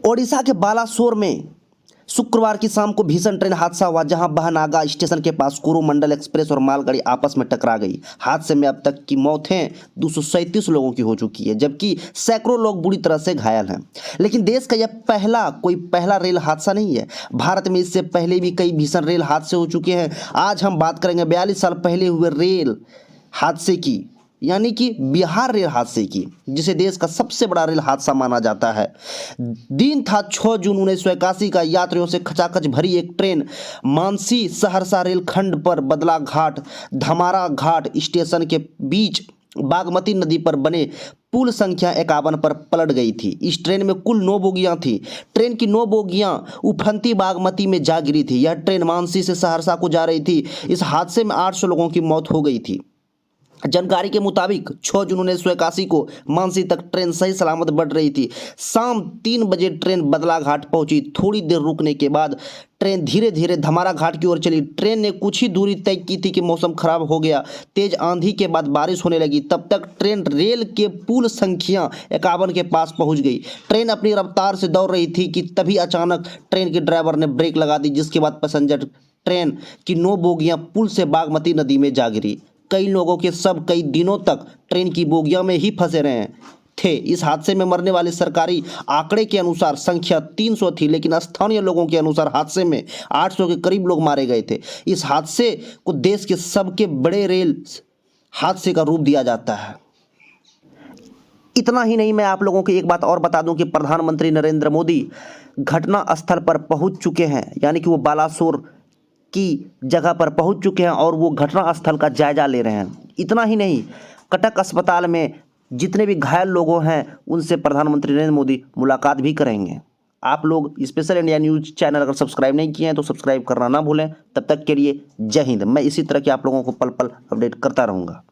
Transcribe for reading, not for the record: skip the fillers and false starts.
ओडिशा के बालासोर में शुक्रवार की शाम को भीषण ट्रेन हादसा हुआ, जहां बहनागा स्टेशन के पास कोरोमंडल एक्सप्रेस और मालगाड़ी आपस में टकरा गई। हादसे में अब तक की मौतें 237 लोगों की हो चुकी है, जबकि सैकड़ों लोग बुरी तरह से घायल हैं। लेकिन देश का यह पहला रेल हादसा नहीं है। भारत में इससे पहले भी कई भीषण रेल हादसे हो चुके हैं। आज हम बात करेंगे 42 साल पहले हुए रेल हादसे की, यानी कि बिहार रेल हादसे की, जिसे देश का सबसे बड़ा रेल हादसा माना जाता है। दिन था 6 जून 1981 का। यात्रियों से खचाखच भरी एक ट्रेन मानसी सहरसा रेलखंड पर बदला घाट धमारा घाट स्टेशन के बीच बागमती नदी पर बने पुल संख्या 51 पर पलट गई थी। इस ट्रेन में कुल 9 बोगियां थी। ट्रेन की 9 बोगियां उफनती बागमती में जा गिरी थी। यह ट्रेन मानसी से सहरसा को जा रही थी। इस हादसे में 800 लोगों की मौत हो गई थी। जानकारी के मुताबिक 6 जून 1981 को मानसी तक ट्रेन सही सलामत बढ़ रही थी। शाम 3 बजे ट्रेन बदला घाट पहुंची। थोड़ी देर रुकने के बाद ट्रेन धीरे धीरे धमारा घाट की ओर चली। ट्रेन ने कुछ ही दूरी तय की थी कि मौसम खराब हो गया। तेज आंधी के बाद बारिश होने लगी। तब तक ट्रेन रेल के पुल संख्या 51 के पास पहुंच गई। ट्रेन अपनी रफ्तार से दौड़ रही थी कि तभी अचानक ट्रेन के ड्राइवर ने ब्रेक लगा दी, जिसके बाद पैसेंजर ट्रेन की 9 बोगियां पुल से बागमती नदी में जा गिरी। कई लोगों के शव कई दिनों तक ट्रेन की बोगियों में ही फंसे रहे थे। इस हादसे में मरने वाले सरकारी आंकड़े के अनुसार संख्या 300 थी, लेकिन स्थानीय लोगों के अनुसार हादसे में 800 के करीब लोग मारे गए थे। इस हादसे को देश के सबसे बड़े रेल हादसे का रूप दिया जाता है। इतना ही नहीं, मैं आप लोगों को एक बात और बता दूं कि प्रधानमंत्री नरेंद्र मोदी घटना स्थल पर पहुंच चुके हैं, यानी कि वो बालासोर की जगह पर पहुंच चुके हैं और वो घटना स्थल का जायजा ले रहे हैं। इतना ही नहीं, कटक अस्पताल में जितने भी घायल लोग हैं उनसे प्रधानमंत्री नरेंद्र मोदी मुलाकात भी करेंगे। आप लोग स्पेशल इंडिया न्यूज़ चैनल अगर सब्सक्राइब नहीं किए हैं तो सब्सक्राइब करना ना भूलें। तब तक के लिए जय हिंद। मैं इसी तरह के आप लोगों को पल पल अपडेट करता रहूँगा।